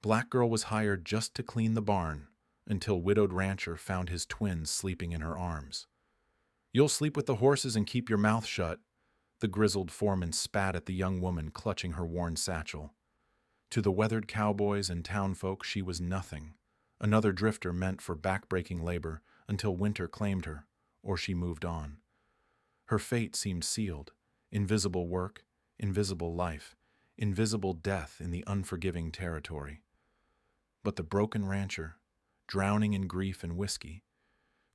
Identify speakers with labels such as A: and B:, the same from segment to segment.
A: Black Girl was hired just to clean the barn until widowed rancher found his twins sleeping in her arms. "You'll sleep with the horses and keep your mouth shut," the grizzled foreman spat at the young woman clutching her worn satchel. To the weathered cowboys and townfolk, she was nothing, another drifter meant for backbreaking labor until winter claimed her, or she moved on. Her fate seemed sealed: invisible work, invisible life, invisible death in the unforgiving territory. But the broken rancher, drowning in grief and whiskey,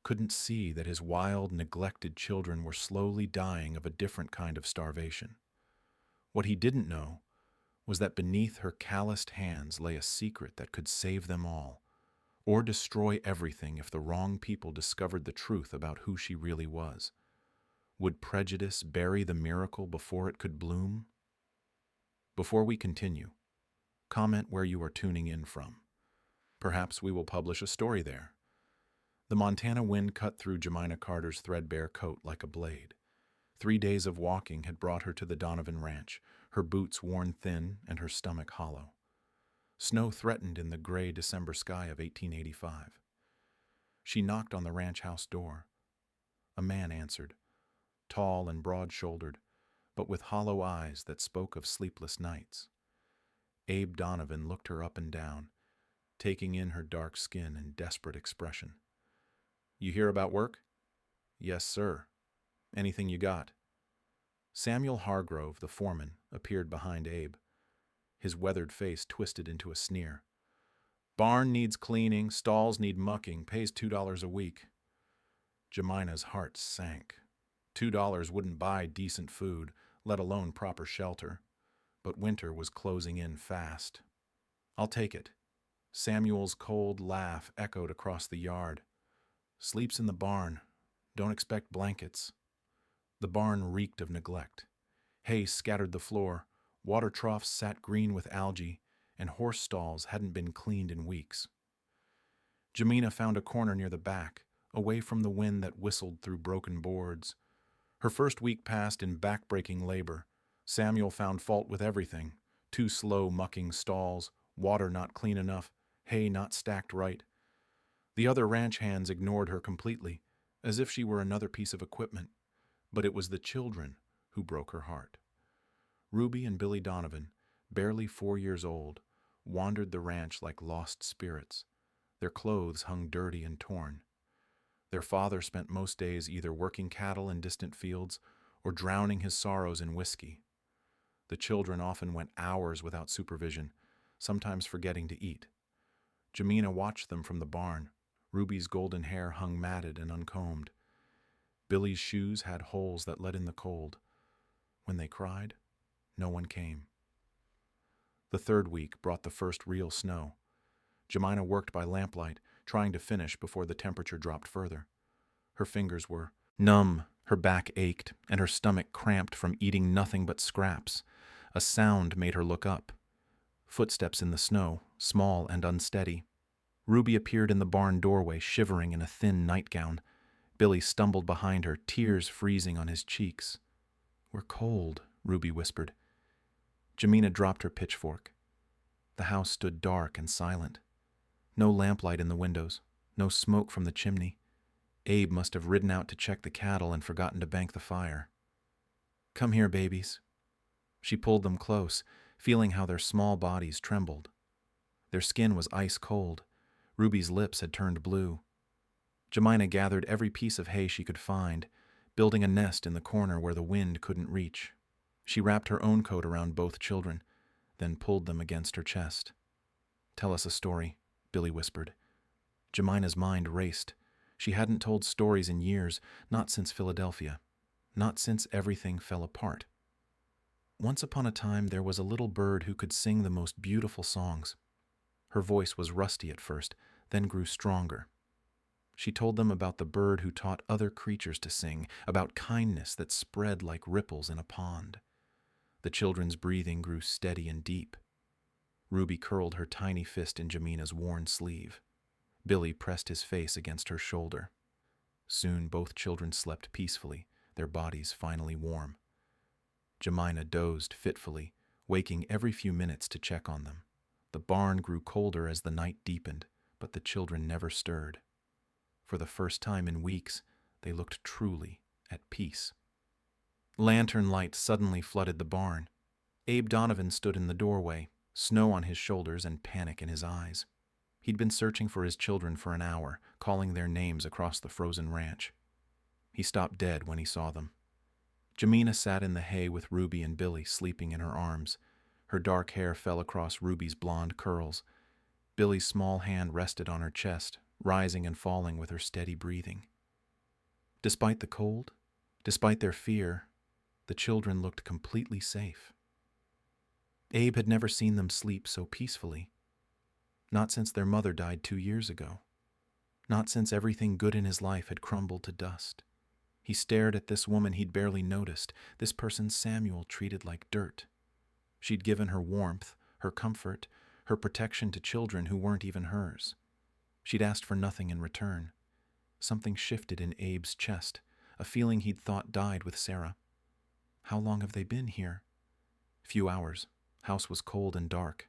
A: couldn't see that his wild, neglected children were slowly dying of a different kind of starvation. What he didn't know was that beneath her calloused hands lay a secret that could save them all, or destroy everything if the wrong people discovered the truth about who she really was. Would prejudice bury the miracle before it could bloom? Before we continue, comment where you are tuning in from. Perhaps we will publish a story there. The Montana wind cut through Jemina Carter's threadbare coat like a blade. 3 days of walking had brought her to the Donovan Ranch, her boots worn thin and her stomach hollow. Snow threatened in the gray December sky of 1885. She knocked on the ranch house door. A man answered, tall and broad-shouldered, but with hollow eyes that spoke of sleepless nights. Abe Donovan looked her up and down, taking in her dark skin and desperate expression. "You hear about work?" "Yes, sir." "Anything you got?" Samuel Hargrove, the foreman, appeared behind Abe. His weathered face twisted into a sneer. "Barn needs cleaning, stalls need mucking, pays $2 a week." Jemina's heart sank. $2 wouldn't buy decent food, let alone proper shelter. But winter was closing in fast. "I'll take it." Samuel's cold laugh echoed across the yard. "Sleeps in the barn. Don't expect blankets." The barn reeked of neglect. Hay scattered the floor, water troughs sat green with algae, and horse stalls hadn't been cleaned in weeks. Jemina found a corner near the back, away from the wind that whistled through broken boards. Her first week passed in back-breaking labor. Samuel found fault with everything: too slow mucking stalls, water not clean enough, hay not stacked right. The other ranch hands ignored her completely, as if she were another piece of equipment. But it was the children who broke her heart. Ruby and Billy Donovan, barely 4 years old, wandered the ranch like lost spirits. Their clothes hung dirty and torn. Their father spent most days either working cattle in distant fields or drowning his sorrows in whiskey. The children often went hours without supervision, sometimes forgetting to eat. Jemina watched them from the barn. Ruby's golden hair hung matted and uncombed. Billy's shoes had holes that let in the cold. When they cried, no one came. The third week brought the first real snow. Jemina worked by lamplight, trying to finish before the temperature dropped further. Her fingers were numb, her back ached, and her stomach cramped from eating nothing but scraps. A sound made her look up. Footsteps in the snow, small and unsteady. Ruby appeared in the barn doorway, shivering in a thin nightgown. Billy stumbled behind her, tears freezing on his cheeks. "We're cold," Ruby whispered. Jemina dropped her pitchfork. The house stood dark and silent. No lamplight in the windows, no smoke from the chimney. Abe must have ridden out to check the cattle and forgotten to bank the fire. "Come here, babies." She pulled them close, feeling how their small bodies trembled. Their skin was ice cold. Ruby's lips had turned blue. Jemina gathered every piece of hay she could find, building a nest in the corner where the wind couldn't reach. She wrapped her own coat around both children, then pulled them against her chest. "Tell us a story," Billy whispered. Jemina's mind raced. She hadn't told stories in years, not since Philadelphia, not since everything fell apart. Once upon a time there was a little bird who could sing the most beautiful songs. Her voice was rusty at first, then grew stronger. She told them about the bird who taught other creatures to sing, about kindness that spread like ripples in a pond. The children's breathing grew steady and deep. Ruby curled her tiny fist in Jemina's worn sleeve. Billy pressed his face against her shoulder. Soon both children slept peacefully, their bodies finally warm. Jemina dozed fitfully, waking every few minutes to check on them. The barn grew colder as the night deepened, but the children never stirred. For the first time in weeks, they looked truly at peace. Lantern light suddenly flooded the barn. Abe Donovan stood in the doorway, snow on his shoulders and panic in his eyes. He'd been searching for his children for an hour, calling their names across the frozen ranch. He stopped dead when he saw them. Jamina sat in the hay with Ruby and Billy sleeping in her arms. Her dark hair fell across Ruby's blonde curls. Billy's small hand rested on her chest, rising and falling with her steady breathing. Despite the cold, despite their fear, the children looked completely safe. Abe had never seen them sleep so peacefully. Not since their mother died 2 years ago. Not since everything good in his life had crumbled to dust. He stared at this woman he'd barely noticed, this person Samuel treated like dirt. She'd given her warmth, her comfort, her protection to children who weren't even hers. She'd asked for nothing in return. Something shifted in Abe's chest, a feeling he'd thought died with Sarah. How long have they been here? Few hours. House was cold and dark.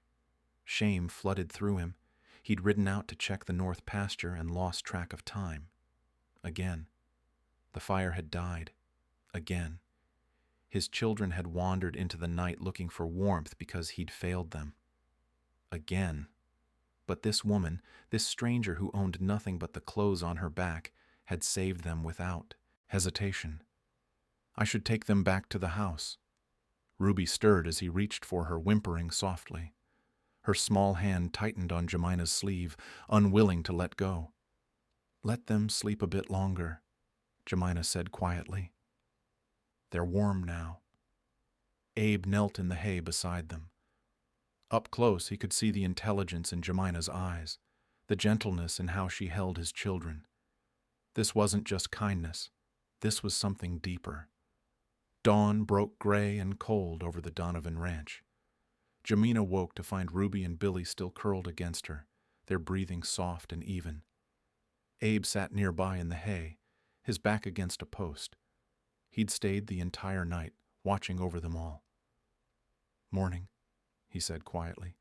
A: Shame flooded through him. He'd ridden out to check the north pasture and lost track of time. Again. The fire had died. Again. His children had wandered into the night looking for warmth because he'd failed them. Again. But this woman, this stranger who owned nothing but the clothes on her back, had saved them without hesitation. I should take them back to the house. Ruby stirred as he reached for her, whimpering softly. Her small hand tightened on Jamina's sleeve, unwilling to let go. Let them sleep a bit longer, Jamina said quietly. They're warm now. Abe knelt in the hay beside them. Up close, he could see the intelligence in Jamina's eyes, the gentleness in how she held his children. This wasn't just kindness. This was something deeper. Dawn broke gray and cold over the Donovan ranch. Jamina woke to find Ruby and Billy still curled against her, their breathing soft and even. Abe sat nearby in the hay, his back against a post. He'd stayed the entire night, watching over them all. Morning, he said quietly.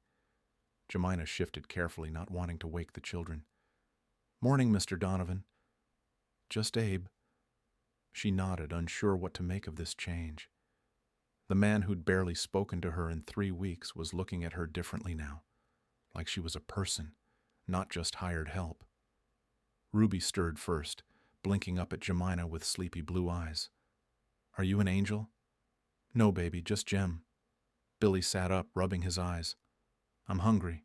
A: Jamina shifted carefully, not wanting to wake the children. Morning, Mr. Donovan. Just Abe. She nodded, unsure what to make of this change. The man who'd barely spoken to her in 3 weeks was looking at her differently now, like she was a person, not just hired help. Ruby stirred first, blinking up at Jamina with sleepy blue eyes. Are you an angel? No, baby, just Jem. Billy sat up, rubbing his eyes. I'm hungry.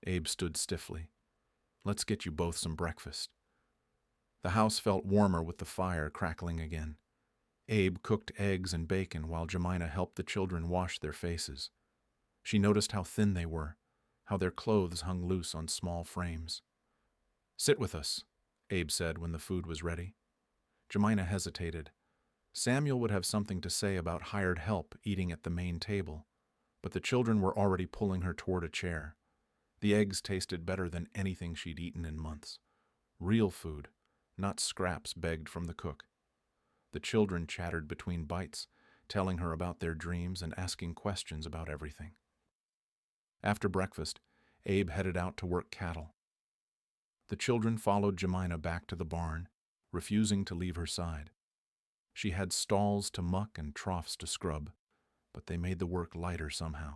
A: Abe stood stiffly. Let's get you both some breakfast. The house felt warmer with the fire crackling again. Abe cooked eggs and bacon while Jamina helped the children wash their faces. She noticed how thin they were, how their clothes hung loose on small frames. Sit with us, Abe said when the food was ready. Jamina hesitated. Samuel would have something to say about hired help eating at the main table, but the children were already pulling her toward a chair. The eggs tasted better than anything she'd eaten in months. Real food, not scraps begged from the cook. The children chattered between bites, telling her about their dreams and asking questions about everything. After breakfast, Abe headed out to work cattle. The children followed Jamina back to the barn, refusing to leave her side. She had stalls to muck and troughs to scrub, but they made the work lighter somehow.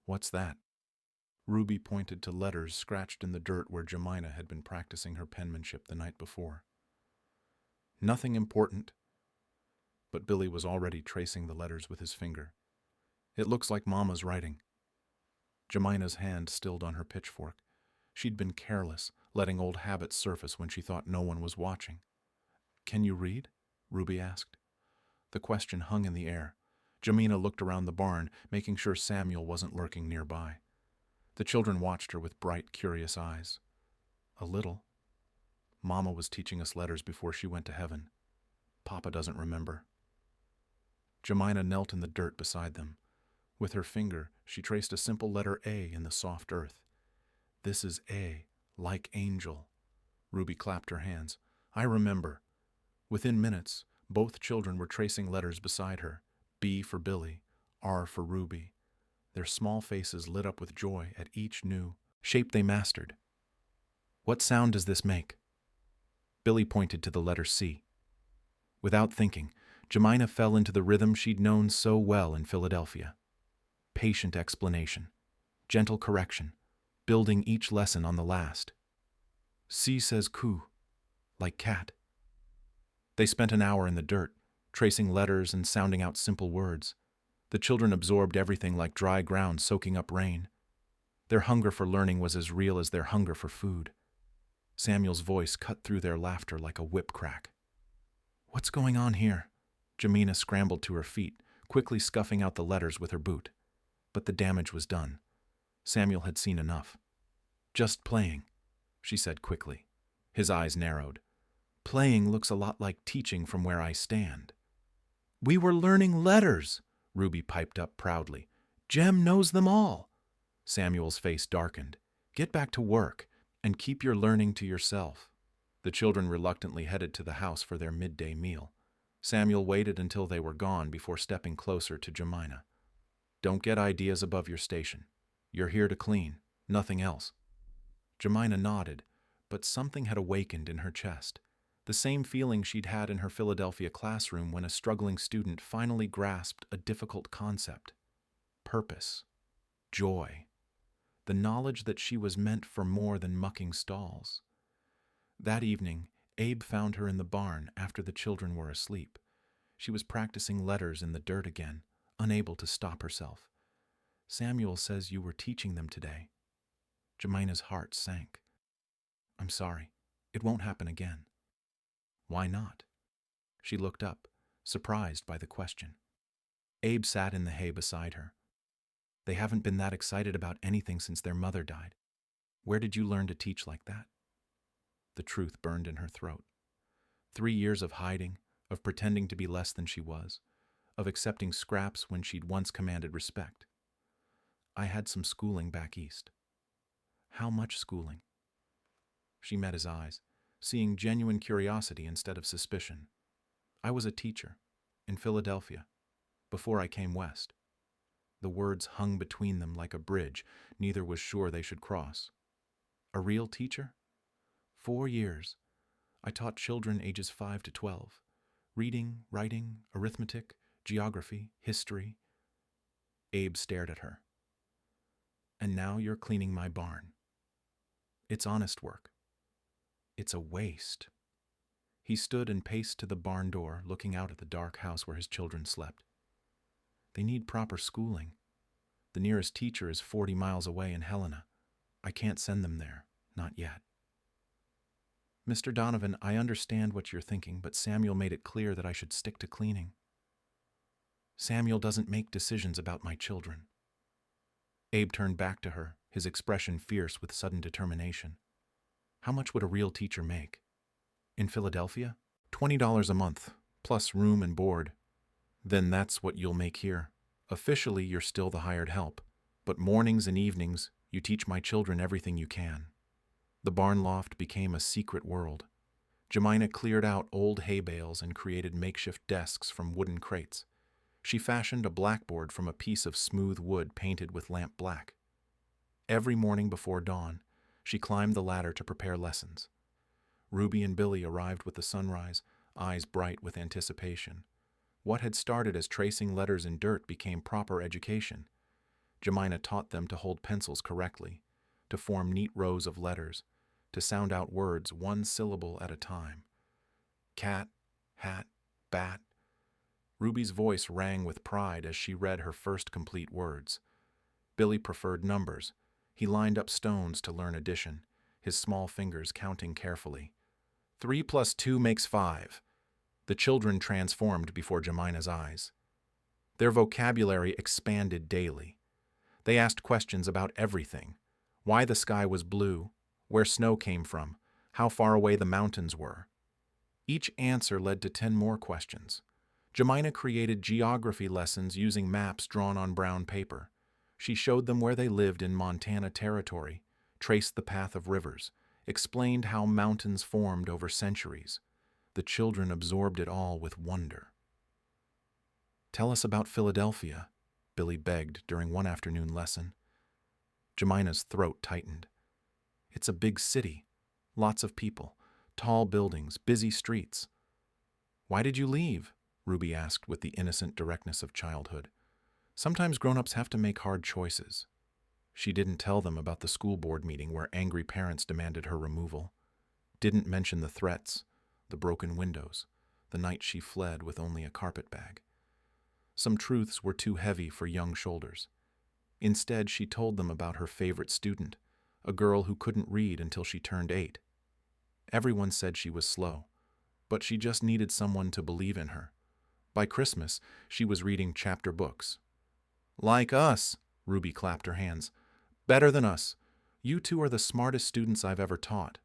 A: What's that? Ruby pointed to letters scratched in the dirt where Jamina had been practicing her penmanship the night before. Nothing important, but Billy was already tracing the letters with his finger. It looks like Mama's writing. Jamina's hand stilled on her pitchfork. She'd been careless, letting old habits surface when she thought no one was watching. Can you read? Ruby asked. The question hung in the air. Jamina looked around the barn, making sure Samuel wasn't lurking nearby. The children watched her with bright, curious eyes. A little. Mama was teaching us letters before she went to heaven. Papa doesn't remember. Jamina knelt in the dirt beside them. With her finger, she traced a simple letter A in the soft earth. This is A, like angel. Ruby clapped her hands. I remember. Within minutes, both children were tracing letters beside her. B for Billy, R for Ruby. Their small faces lit up with joy at each new shape they mastered. What sound does this make? Billy pointed to the letter C. Without thinking, Jemina fell into the rhythm she'd known so well in Philadelphia. Patient explanation, gentle correction, building each lesson on the last. C says coo, like cat. They spent an hour in the dirt, tracing letters and sounding out simple words. The children absorbed everything like dry ground soaking up rain. Their hunger for learning was as real as their hunger for food. Samuel's voice cut through their laughter like a whip crack. What's going on here? Jemina scrambled to her feet, quickly scuffing out the letters with her boot. But the damage was done. Samuel had seen enough. Just playing, she said quickly. His eyes narrowed. Playing looks a lot like teaching from where I stand. We were learning letters, Ruby piped up proudly. Jem knows them all. Samuel's face darkened. Get back to work and keep your learning to yourself. The children reluctantly headed to the house for their midday meal. Samuel waited until they were gone before stepping closer to Jemina. Don't get ideas above your station. You're here to clean, nothing else. Jemina nodded, but something had awakened in her chest. The same feeling she'd had in her Philadelphia classroom when a struggling student finally grasped a difficult concept. Purpose. Joy. The knowledge that she was meant for more than mucking stalls. That evening, Abe found her in the barn after the children were asleep. She was practicing letters in the dirt again, unable to stop herself. Samuel says you were teaching them today. Jemina's heart sank. I'm sorry. It won't happen again. Why not? She looked up, surprised by the question. Abe sat in the hay beside her. They haven't been that excited about anything since their mother died. Where did you learn to teach like that? The truth burned in her throat. 3 years of hiding, of pretending to be less than she was, of accepting scraps when she'd once commanded respect. I had some schooling back east. How much schooling? She met his eyes, seeing genuine curiosity instead of suspicion. I was a teacher, in Philadelphia, before I came west. The words hung between them like a bridge neither was sure they should cross. A real teacher? 4 years. I taught children ages 5 to 12. Reading, writing, arithmetic, geography, history. Abe stared at her. And now you're cleaning my barn. It's honest work. It's a waste. He stood and paced to the barn door, looking out at the dark house where his children slept. They need proper schooling. The nearest teacher is 40 miles away in Helena. I can't send them there, not yet. Mr. Donovan, I understand what you're thinking, but Samuel made it clear that I should stick to cleaning. Samuel doesn't make decisions about my children. Abe turned back to her, his expression fierce with sudden determination. How much would a real teacher make? In Philadelphia? $20 a month, plus room and board. Then that's what you'll make here. Officially, you're still the hired help, but mornings and evenings, you teach my children everything you can. The barn loft became a secret world. Jemina cleared out old hay bales and created makeshift desks from wooden crates. She fashioned a blackboard from a piece of smooth wood painted with lamp black. Every morning before dawn, she climbed the ladder to prepare lessons. Ruby and Billy arrived with the sunrise, eyes bright with anticipation. What had started as tracing letters in dirt became proper education. Jemina taught them to hold pencils correctly, to form neat rows of letters, to sound out words one syllable at a time. Cat, hat, bat. Ruby's voice rang with pride as she read her first complete words. Billy preferred numbers. He lined up stones to learn addition, his small fingers counting carefully. 3 plus 2 makes 5. The children transformed before Jemina's eyes. Their vocabulary expanded daily. They asked questions about everything. Why the sky was blue, where snow came from, how far away the mountains were. Each answer led to 10 more questions. Jemina created geography lessons using maps drawn on brown paper. She showed them where they lived in Montana Territory, traced the path of rivers, explained how mountains formed over centuries. The children absorbed it all with wonder. Tell us about Philadelphia, Billy begged during one afternoon lesson. Jemima's throat tightened. It's a big city. Lots of people. Tall buildings, busy streets. Why did you leave? Ruby asked with the innocent directness of childhood. Sometimes grown-ups have to make hard choices. She didn't tell them about the school board meeting where angry parents demanded her removal. Didn't mention the threats, the broken windows, the night she fled with only a carpet bag. Some truths were too heavy for young shoulders. Instead, she told them about her favorite student, a girl who couldn't read until she turned 8. Everyone said she was slow, but she just needed someone to believe in her. By Christmas, she was reading chapter books. Like us, Ruby clapped her hands. Better than us. You two are the smartest students I've ever taught.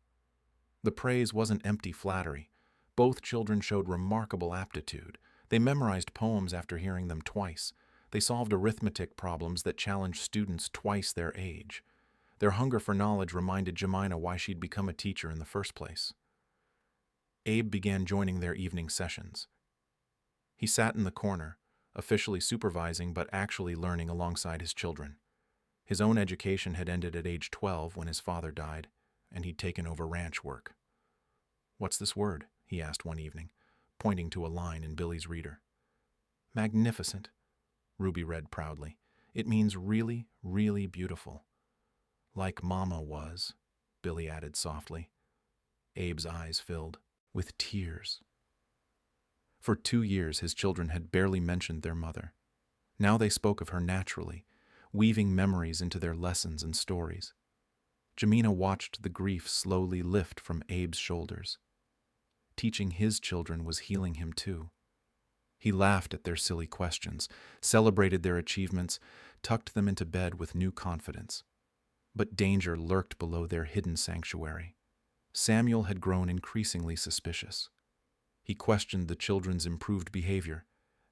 A: The praise wasn't empty flattery. Both children showed remarkable aptitude. They memorized poems after hearing them twice. They solved arithmetic problems that challenged students twice their age. Their hunger for knowledge reminded Jemima why she'd become a teacher in the first place. Abe began joining their evening sessions. He sat in the corner, officially supervising but actually learning alongside his children. His own education had ended at age 12 when his father died, and he'd taken over ranch work. What's this word? He asked one evening, pointing to a line in Billy's reader. Magnificent, Ruby read proudly. It means really, really beautiful. Like Mama was, Billy added softly. Abe's eyes filled with tears. For 2 years, his children had barely mentioned their mother. Now they spoke of her naturally, weaving memories into their lessons and stories. Jemima watched the grief slowly lift from Abe's shoulders. Teaching his children was healing him too. He laughed at their silly questions, celebrated their achievements, tucked them into bed with new confidence. But danger lurked below their hidden sanctuary. Samuel had grown increasingly suspicious. He questioned the children's improved behavior,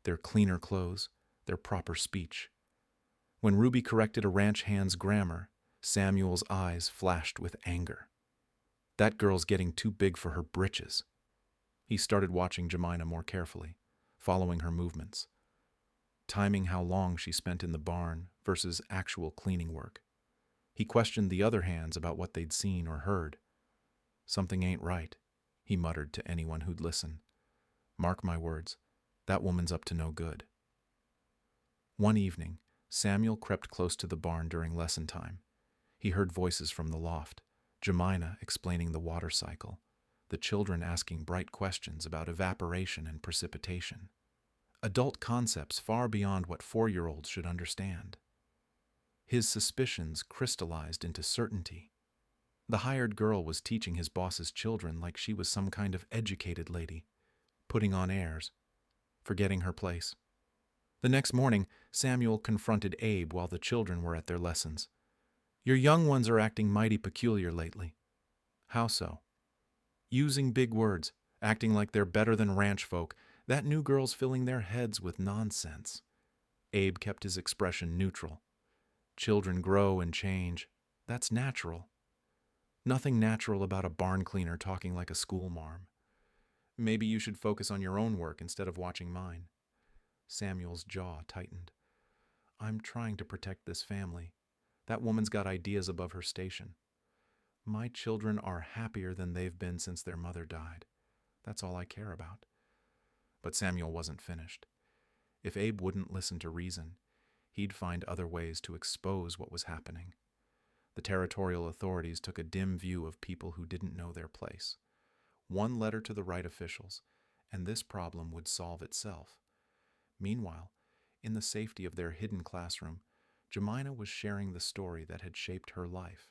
A: their cleaner clothes, their proper speech. When Ruby corrected a ranch hand's grammar, Samuel's eyes flashed with anger. That girl's getting too big for her britches. He started watching Jemima more carefully, following her movements, timing how long she spent in the barn versus actual cleaning work. He questioned the other hands about what they'd seen or heard. Something ain't right, he muttered to anyone who'd listen. Mark my words, that woman's up to no good. One evening, Samuel crept close to the barn during lesson time. He heard voices from the loft, Jemima explaining the water cycle, the children asking bright questions about evaporation and precipitation. Adult concepts far beyond what 4-year-olds should understand. His suspicions crystallized into certainty. The hired girl was teaching his boss's children like she was some kind of educated lady, putting on airs, forgetting her place. The next morning, Samuel confronted Abe while the children were at their lessons. Your young ones are acting mighty peculiar lately. How so? Using big words, acting like they're better than ranch folk. That new girl's filling their heads with nonsense. Abe kept his expression neutral. Children grow and change. That's natural. Nothing natural about a barn cleaner talking like a schoolmarm. Maybe you should focus on your own work instead of watching mine. Samuel's jaw tightened. I'm trying to protect this family. That woman's got ideas above her station. My children are happier than they've been since their mother died. That's all I care about. But Samuel wasn't finished. If Abe wouldn't listen to reason, he'd find other ways to expose what was happening. The territorial authorities took a dim view of people who didn't know their place. One letter to the right officials, and this problem would solve itself. Meanwhile, in the safety of their hidden classroom, Jemima was sharing the story that had shaped her life.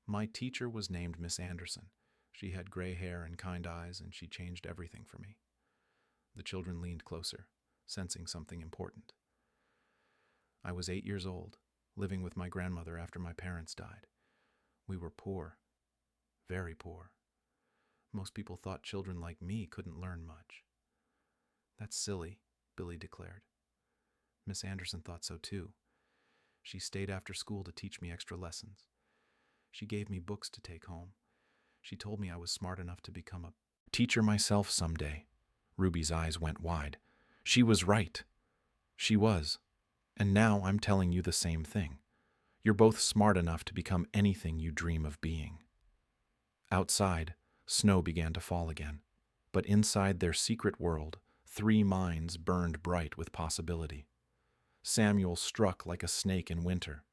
A: My teacher was named Miss Anderson. She had gray hair and kind eyes, and she changed everything for me. The children leaned closer, sensing something important. I was 8 years old, living with my grandmother after my parents died. We were poor, very poor. Most people thought children like me couldn't learn much. That's silly, Billy declared. Miss Anderson thought so too. She stayed after school to teach me extra lessons. She gave me books to take home. She told me I was smart enough to become a teacher myself someday. Ruby's eyes went wide. She was right. She was. And now I'm telling you the same thing. You're both smart enough to become anything you dream of being. Outside, snow began to fall again, but inside their secret world, three minds burned bright with possibility. Samuel struck like a snake in winter.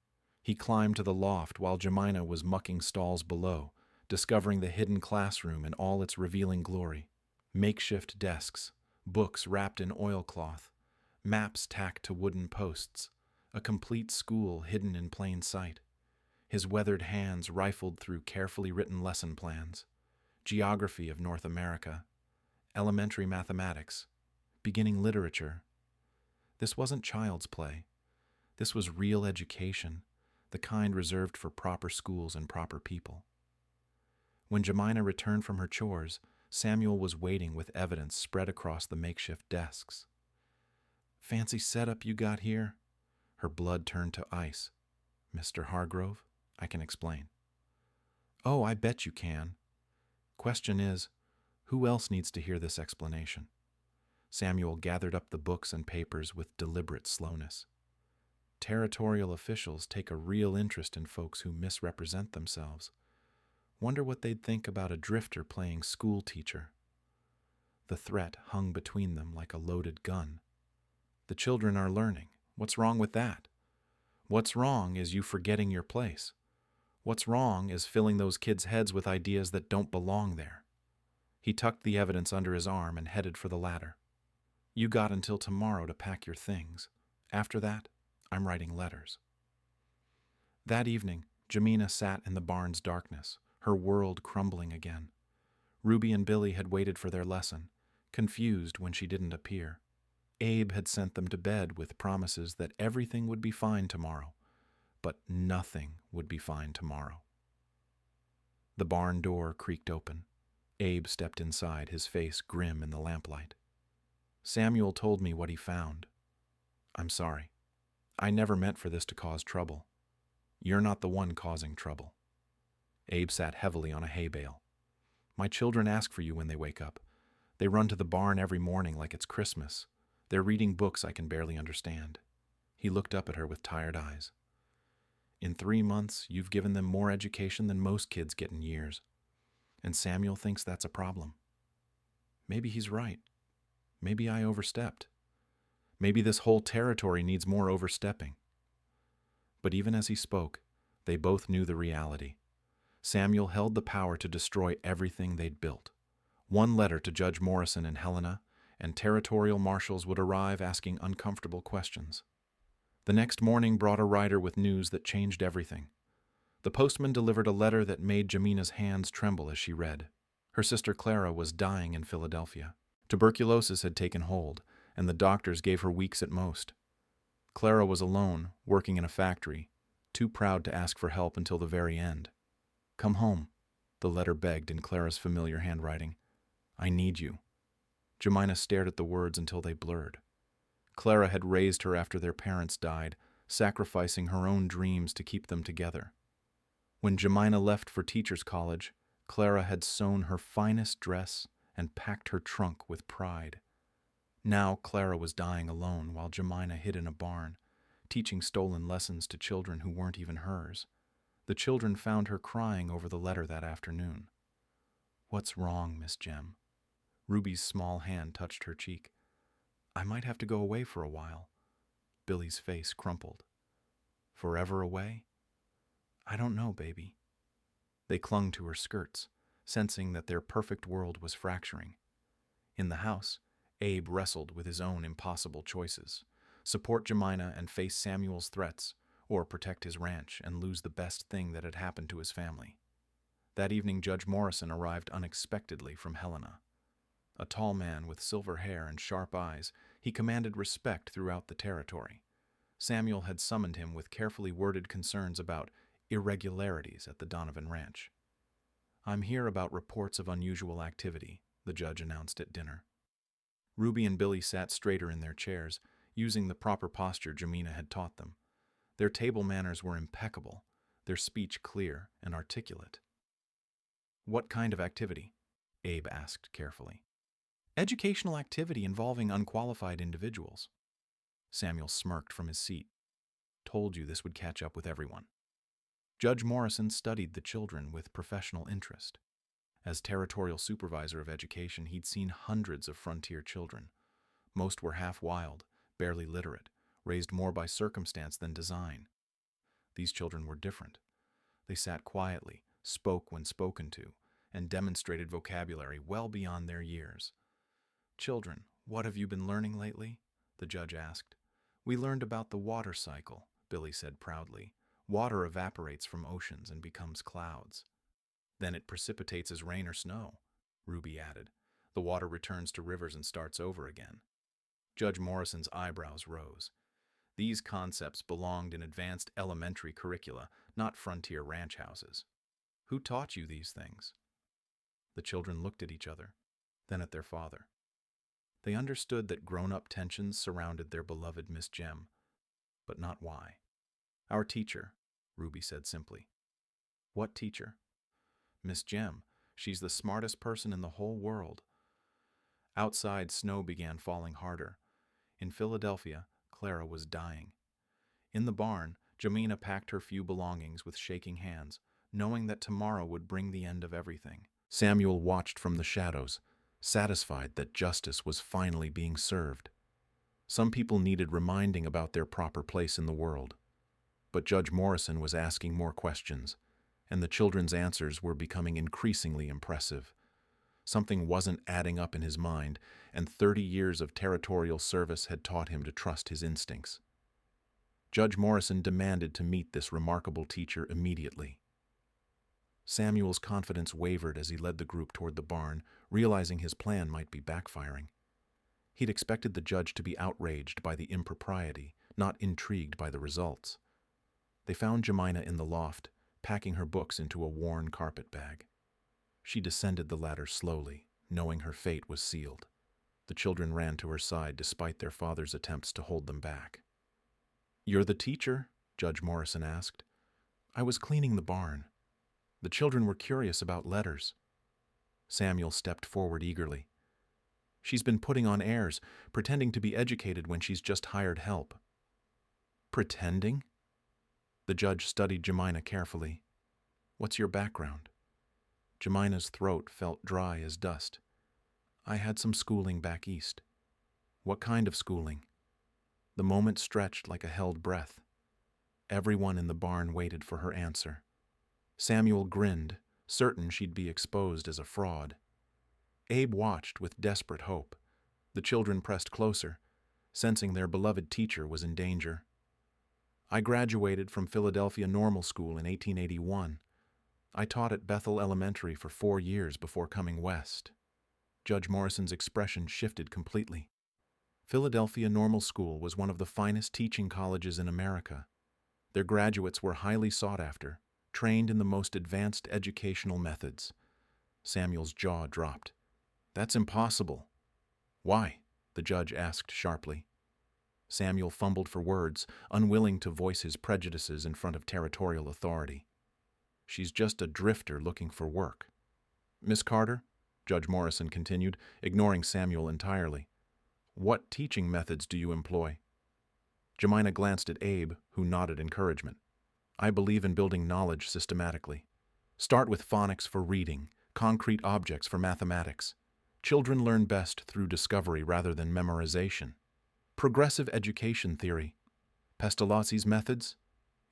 A: He climbed to the loft while Jemina was mucking stalls below, discovering the hidden classroom in all its revealing glory. Makeshift desks, books wrapped in oilcloth, maps tacked to wooden posts, a complete school hidden in plain sight. His weathered hands rifled through carefully written lesson plans, geography of North America, elementary mathematics, beginning literature. This wasn't child's play. This was real education, the kind reserved for proper schools and proper people. When Jemina returned from her chores, Samuel was waiting with evidence spread across the makeshift desks. "Fancy setup you got here?" Her blood turned to ice. "Mr. Hargrove, I can explain." "Oh, I bet you can. Question is, who else needs to hear this explanation?" Samuel gathered up the books and papers with deliberate slowness. "Territorial officials take a real interest in folks who misrepresent themselves. Wonder what they'd think about a drifter playing school teacher." The threat hung between them like a loaded gun. "The children are learning. What's wrong with that? What's wrong is you forgetting your place. What's wrong is filling those kids' heads with ideas that don't belong there." He tucked the evidence under his arm and headed for the ladder. "You got until tomorrow to pack your things. After that, I'm writing letters." That evening, Jemina sat in the barn's darkness, her world crumbling again. Ruby and Billy had waited for their lesson, confused when she didn't appear. Abe had sent them to bed with promises that everything would be fine tomorrow, but nothing would be fine tomorrow. The barn door creaked open. Abe stepped inside, his face grim in the lamplight. "Samuel told me what he found. I'm sorry. I never meant for this to cause trouble. You're not the one causing trouble." Abe sat heavily on a hay bale. "My children ask for you when they wake up. They run to the barn every morning like it's Christmas. They're reading books I can barely understand." He looked up at her with tired eyes. "In 3 months, you've given them more education than most kids get in years. And Samuel thinks that's a problem. Maybe he's right. Maybe I overstepped. Maybe this whole territory needs more overstepping." But even as he spoke, they both knew the reality. Samuel held the power to destroy everything they'd built. One letter to Judge Morrison and Helena, and territorial marshals would arrive asking uncomfortable questions. The next morning brought a rider with news that changed everything. The postman delivered a letter that made Jemina's hands tremble as she read. Her sister Clara was dying in Philadelphia. Tuberculosis had taken hold, and the doctors gave her weeks at most. Clara was alone, working in a factory, too proud to ask for help until the very end. "Come home," the letter begged in Clara's familiar handwriting. "I need you." Jemina stared at the words until they blurred. Clara had raised her after their parents died, sacrificing her own dreams to keep them together. When Jemina left for teacher's college, Clara had sewn her finest dress and packed her trunk with pride. Now Clara was dying alone while Jemina hid in a barn, teaching stolen lessons to children who weren't even hers. The children found her crying over the letter that afternoon. "What's wrong, Miss Jem?" Ruby's small hand touched her cheek. "I might have to go away for a while." Billy's face crumpled. "Forever away?" "I don't know, baby." They clung to her skirts, sensing that their perfect world was fracturing. In the house, Abe wrestled with his own impossible choices: support Jemina and face Samuel's threats, or protect his ranch and lose the best thing that had happened to his family. That evening, Judge Morrison arrived unexpectedly from Helena. A tall man with silver hair and sharp eyes, he commanded respect throughout the territory. Samuel had summoned him with carefully worded concerns about irregularities at the Donovan Ranch. "I'm here about reports of unusual activity," the judge announced at dinner. Ruby and Billy sat straighter in their chairs, using the proper posture Jemina had taught them. Their table manners were impeccable, their speech clear and articulate. "What kind of activity?" Abe asked carefully. "Educational activity involving unqualified individuals." Samuel smirked from his seat, Told you this would catch up with everyone. Judge Morrison studied the children with professional interest. As territorial supervisor of education, he'd seen hundreds of frontier children. Most were half-wild, barely literate, raised more by circumstance than design. These children were different. They sat quietly, spoke when spoken to, and demonstrated vocabulary well beyond their years. "Children, what have you been learning lately?" the judge asked. "We learned about the water cycle," Billy said proudly. "Water evaporates from oceans and becomes clouds. Then it precipitates as rain or snow," Ruby added. "The water returns to rivers and starts over again." Judge Morrison's eyebrows rose. These concepts belonged in advanced elementary curricula, not frontier ranch houses. "Who taught you these things?" The children looked at each other, then at their father. They understood that grown-up tensions surrounded their beloved Miss Jem, but not why. "Our teacher," Ruby said simply. "What teacher?" "Miss Jem. She's the smartest person in the whole world." Outside, snow began falling harder. In Philadelphia, Clara was dying. In the barn, Jemina packed her few belongings with shaking hands, knowing that tomorrow would bring the end of everything. Samuel watched from the shadows, satisfied that justice was finally being served. Some people needed reminding about their proper place in the world. But Judge Morrison was asking more questions, and the children's answers were becoming increasingly impressive. Something wasn't adding up in his mind, and 30 years of territorial service had taught him to trust his instincts. Judge Morrison demanded to meet this remarkable teacher immediately. Samuel's confidence wavered as he led the group toward the barn, realizing his plan might be backfiring. He'd expected the judge to be outraged by the impropriety, not intrigued by the results. They found Jemina in the loft, packing her books into a worn carpet bag. She descended the ladder slowly, knowing her fate was sealed. The children ran to her side despite their father's attempts to hold them back. "You're the teacher?" Judge Morrison asked. "I was cleaning the barn. The children were curious about letters." Samuel stepped forward eagerly. "She's been putting on airs, pretending to be educated when she's just hired help." "Pretending?" The judge studied Jemina carefully. "What's your background?" Jemina's throat felt dry as dust. "I had some schooling back east." "What kind of schooling?" The moment stretched like a held breath. Everyone in the barn waited for her answer. Samuel grinned, certain she'd be exposed as a fraud. Abe watched with desperate hope. The children pressed closer, sensing their beloved teacher was in danger. "I graduated from Philadelphia Normal School in 1881. I taught at Bethel Elementary for 4 years before coming west." Judge Morrison's expression shifted completely. Philadelphia Normal School was one of the finest teaching colleges in America. Their graduates were highly sought after, trained in the most advanced educational methods. Samuel's jaw dropped. "That's impossible." "Why?" the judge asked sharply. Samuel fumbled for words, unwilling to voice his prejudices in front of territorial authority. "She's just a drifter looking for work." "Miss Carter," Judge Morrison continued, ignoring Samuel entirely, "what teaching methods do you employ?" Jemina glanced at Abe, who nodded encouragement. "I believe in building knowledge systematically. Start with phonics for reading, concrete objects for mathematics. Children learn best through discovery rather than memorization. Progressive education theory. Pestalozzi's methods?"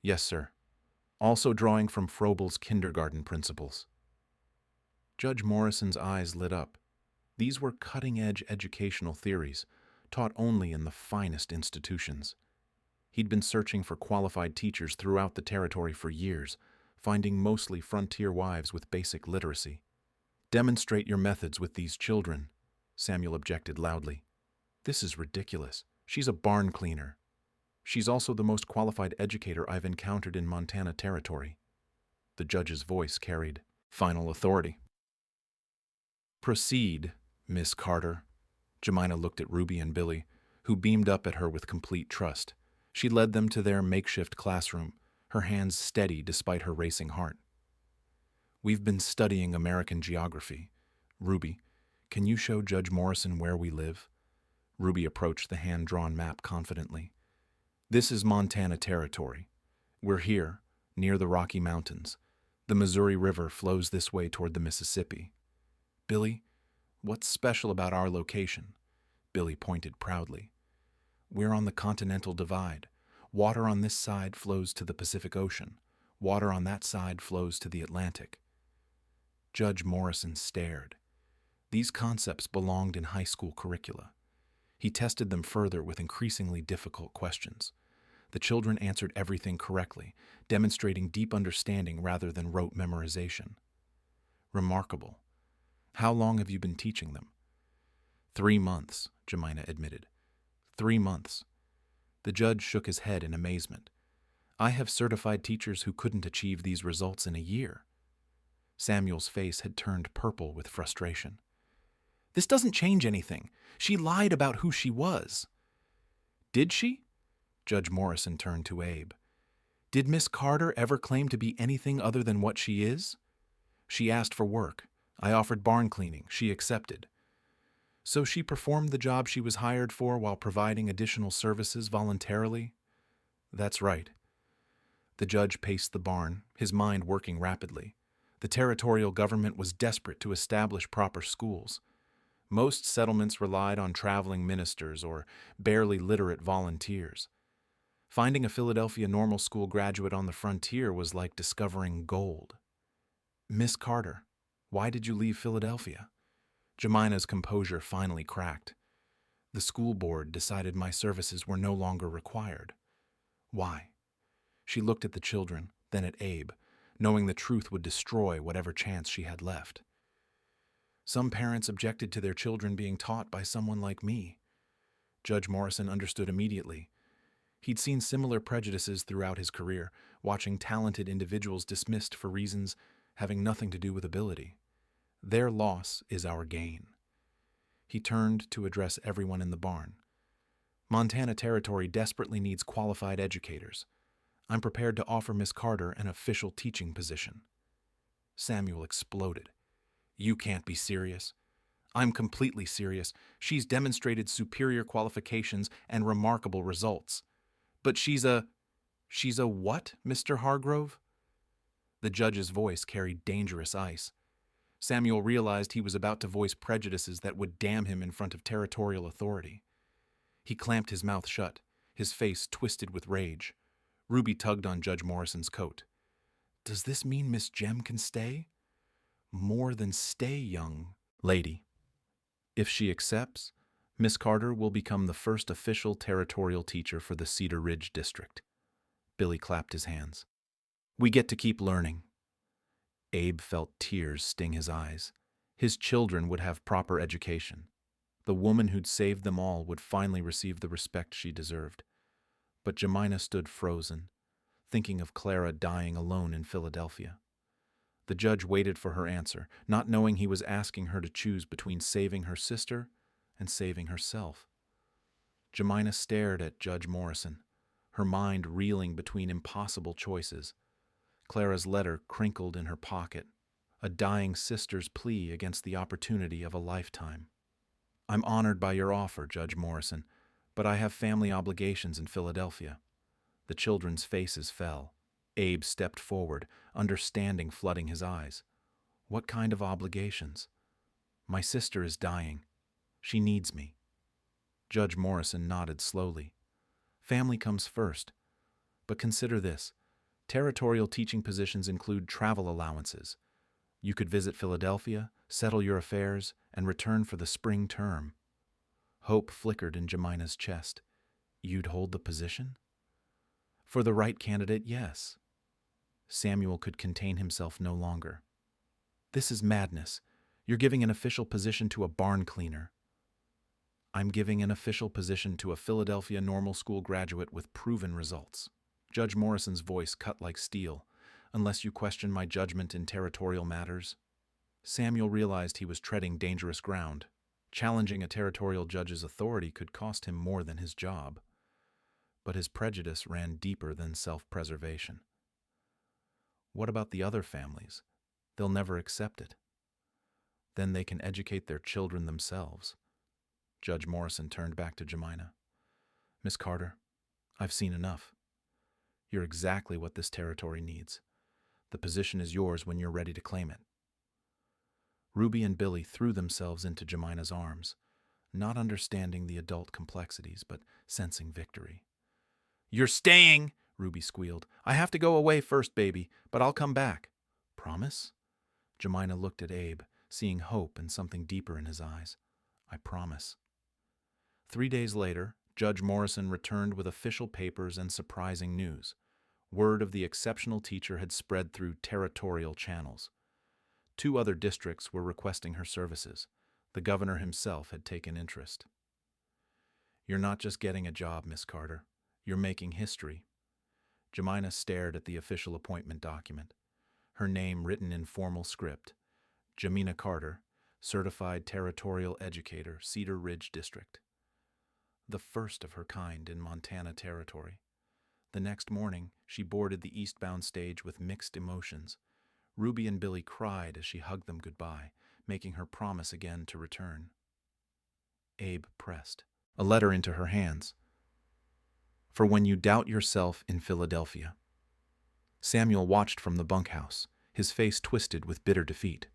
A: "Yes, sir. Also drawing from Froebel's kindergarten principles." Judge Morrison's eyes lit up. These were cutting-edge educational theories, taught only in the finest institutions. He'd been searching for qualified teachers throughout the territory for years, finding mostly frontier wives with basic literacy. "Demonstrate your methods with these children," Samuel objected loudly. "This is ridiculous. She's a barn cleaner. She's also the most qualified educator I've encountered in Montana Territory." The judge's voice carried final authority. "Proceed, Miss Carter." Jemina looked at Ruby and Billy, who beamed up at her with complete trust. She led them to their makeshift classroom, her hands steady despite her racing heart. "We've been studying American geography. Ruby, can you show Judge Morrison where we live?" Ruby approached the hand-drawn map confidently. This is Montana territory. We're here, near the Rocky Mountains. The Missouri River flows this way toward the Mississippi. Billy, what's special about our location? Billy pointed proudly. We're on the Continental Divide. Water on this side flows to the Pacific Ocean. Water on that side flows to the Atlantic. Judge Morrison stared. These concepts belonged in high school curricula. He tested them further with increasingly difficult questions. The children answered everything correctly, demonstrating deep understanding rather than rote memorization. Remarkable. How long have you been teaching them? 3 months, Jemina admitted. 3 months. The judge shook his head in amazement. I have certified teachers who couldn't achieve these results in a year. Samuel's face had turned purple with frustration. This doesn't change anything. She lied about who she was. Did she? Judge Morrison turned to Abe. Did Miss Carter ever claim to be anything other than what she is? She asked for work. I offered barn cleaning. She accepted. So she performed the job she was hired for while providing additional services voluntarily? That's right. The judge paced the barn, his mind working rapidly. The territorial government was desperate to establish proper schools. Most settlements relied on traveling ministers or barely literate volunteers. Finding a Philadelphia normal school graduate on the frontier was like discovering gold. Miss Carter, why did you leave Philadelphia? Jemina's composure finally cracked. The school board decided my services were no longer required. Why? She looked at the children, then at Abe, knowing the truth would destroy whatever chance she had left. Some parents objected to their children being taught by someone like me. Judge Morrison understood immediately. He'd seen similar prejudices throughout his career, watching talented individuals dismissed for reasons having nothing to do with ability. Their loss is our gain. He turned to address everyone in the barn. Montana Territory desperately needs qualified educators. I'm prepared to offer Miss Carter an official teaching position. Samuel exploded. You can't be serious. I'm completely serious. She's demonstrated superior qualifications and remarkable results. But she's a what, Mr. Hargrove? The judge's voice carried dangerous ice. Samuel realized he was about to voice prejudices that would damn him in front of territorial authority. He clamped his mouth shut, his face twisted with rage. Ruby tugged on Judge Morrison's coat. Does this mean Miss Jem can stay? More than stay, young lady. If she accepts, Miss Carter will become the first official territorial teacher for the Cedar Ridge District. Billy clapped his hands. We get to keep learning. Abe felt tears sting his eyes. His children would have proper education. The woman who'd saved them all would finally receive the respect she deserved. But Jemina stood frozen, thinking of Clara dying alone in Philadelphia. The judge waited for her answer, not knowing he was asking her to choose between saving her sister and saving herself. Jemina stared at Judge Morrison, her mind reeling between impossible choices. Clara's letter crinkled in her pocket, a dying sister's plea against the opportunity of a lifetime. I'm honored by your offer, Judge Morrison, but I have family obligations in Philadelphia. The children's faces fell. Abe stepped forward, understanding flooding his eyes. What kind of obligations? My sister is dying. She needs me. Judge Morrison nodded slowly. Family comes first. But consider this. Territorial teaching positions include travel allowances. You could visit Philadelphia, settle your affairs, and return for the spring term. Hope flickered in Jemina's chest. You'd hold the position? For the right candidate, yes. Samuel could contain himself no longer. This is madness. You're giving an official position to a barn cleaner. I'm giving an official position to a Philadelphia normal school graduate with proven results. Judge Morrison's voice cut like steel. Unless you question my judgment in territorial matters. Samuel realized he was treading dangerous ground. Challenging a territorial judge's authority could cost him more than his job. But his prejudice ran deeper than self-preservation. What about the other families? They'll never accept it. Then they can educate their children themselves. Judge Morrison turned back to Jemina. Miss Carter, I've seen enough. You're exactly what this territory needs. The position is yours when you're ready to claim it." Ruby and Billy threw themselves into Jemima's arms, not understanding the adult complexities, but sensing victory. "You're staying!" Ruby squealed. "I have to go away first, baby, but I'll come back." "Promise?" Jemima looked at Abe, seeing hope and something deeper in his eyes. "I promise." 3 days later, Judge Morrison returned with official papers and surprising news. Word of the exceptional teacher had spread through territorial channels. 2 other districts were requesting her services. The governor himself had taken interest. "You're not just getting a job, Miss Carter. You're making history." Jemima stared at the official appointment document. Her name written in formal script. Jemima Carter, Certified Territorial Educator, Cedar Ridge District. The first of her kind in Montana Territory. The next morning, she boarded the eastbound stage with mixed emotions. Ruby and Billy cried as she hugged them goodbye, making her promise again to return. Abe pressed a letter into her hands. "For when you doubt yourself in Philadelphia." Samuel watched from the bunkhouse, his face twisted with bitter defeat.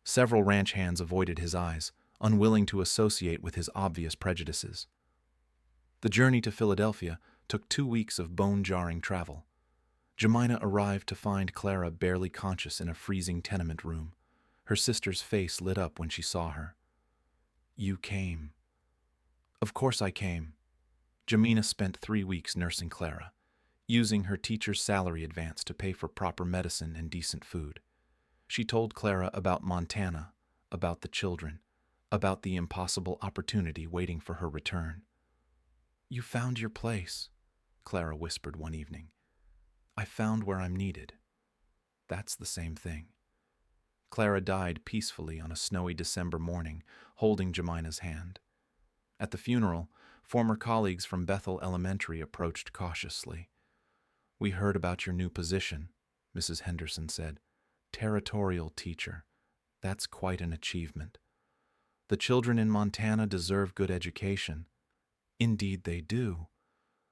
A: Several ranch hands avoided his eyes, unwilling to associate with his obvious prejudices. The journey to Philadelphia took 2 weeks of bone-jarring travel. Jemima arrived to find Clara barely conscious in a freezing tenement room. Her sister's face lit up when she saw her. "You came." "Of course I came." Jemima spent 3 weeks nursing Clara, using her teacher's salary advance to pay for proper medicine and decent food. She told Clara about Montana, about the children, about the impossible opportunity waiting for her return. "You found your place," Clara whispered one evening. "I found where I'm needed." That's the same thing. Clara died peacefully on a snowy December morning, holding Jemima's hand. At the funeral, former colleagues from Bethel Elementary approached cautiously. "We heard about your new position," Mrs. Henderson said. "Territorial teacher. That's quite an achievement. The children in Montana deserve good education." "Indeed they do."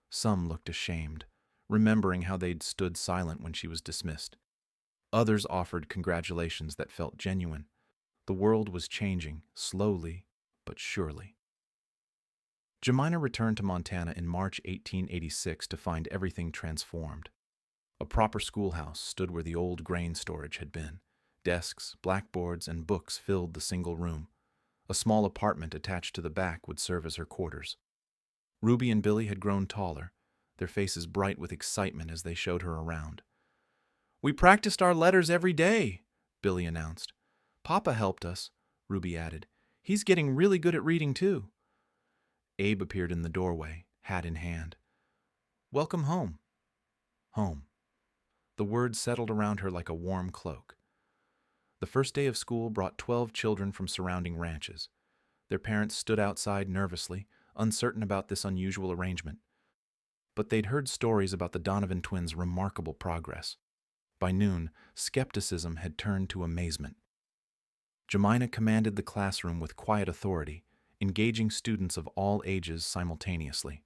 A: Some looked ashamed, remembering how they'd stood silent when she was dismissed. Others offered congratulations that felt genuine. The world was changing, slowly but surely. Jemima returned to Montana in March 1886 to find everything transformed. A proper schoolhouse stood where the old grain storage had been. Desks, blackboards, and books filled the single room. A small apartment attached to the back would serve as her quarters. Ruby and Billy had grown taller, their faces bright with excitement as they showed her around. "We practiced our letters every day," Billy announced. "Papa helped us," Ruby added. "He's getting really good at reading, too." Abe appeared in the doorway, hat in hand. "Welcome home." Home. The word settled around her like a warm cloak. The first day of school brought 12 children from surrounding ranches. Their parents stood outside nervously, uncertain about this unusual arrangement. But they'd heard stories about the Donovan twins' remarkable progress. By noon, skepticism had turned to amazement. Jemima commanded the classroom with quiet authority, engaging students of all ages simultaneously.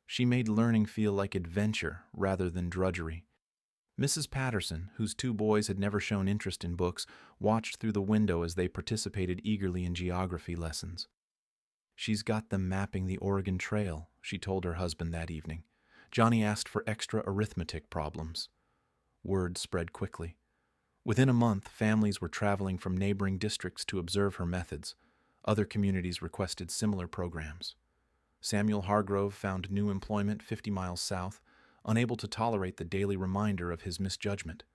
A: She made learning feel like adventure rather than drudgery. Mrs. Patterson, whose 2 boys had never shown interest in books, watched through the window as they participated eagerly in geography lessons. "She's got them mapping the Oregon Trail," she told her husband that evening. Johnny asked for extra arithmetic problems. Word spread quickly. Within a month, families were traveling from neighboring districts to observe her methods. Other communities requested similar programs. Samuel Hargrove found new employment 50 miles south, unable to tolerate the daily reminder of his misjudgment.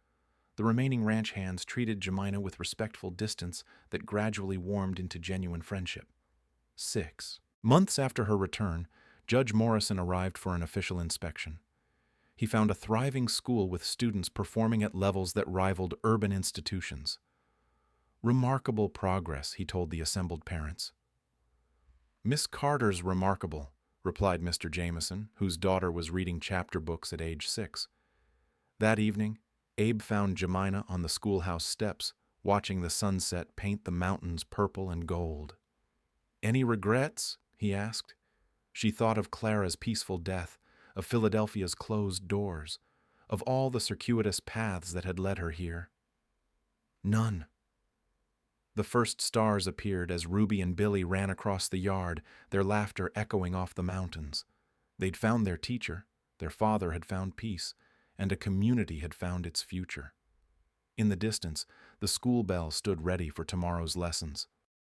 A: The remaining ranch hands treated Jemima with respectful distance that gradually warmed into genuine friendship. 6 months after her return, Judge Morrison arrived for an official inspection. He found a thriving school with students performing at levels that rivaled urban institutions. "Remarkable progress," he told the assembled parents. "Miss Carter's remarkable," replied Mr. Jameson, whose daughter was reading chapter books at age 6. That evening, Abe found Jemima on the schoolhouse steps, watching the sunset paint the mountains purple and gold. "Any regrets?" he asked. She thought of Clara's peaceful death, of Philadelphia's closed doors, of all the circuitous paths that had led her here? None. The first stars appeared as Ruby and Billy ran across the yard, their laughter echoing off the mountains. They'd found their teacher, their father had found peace, and a community had found its future. In the distance, the school bell stood ready for tomorrow's lessons.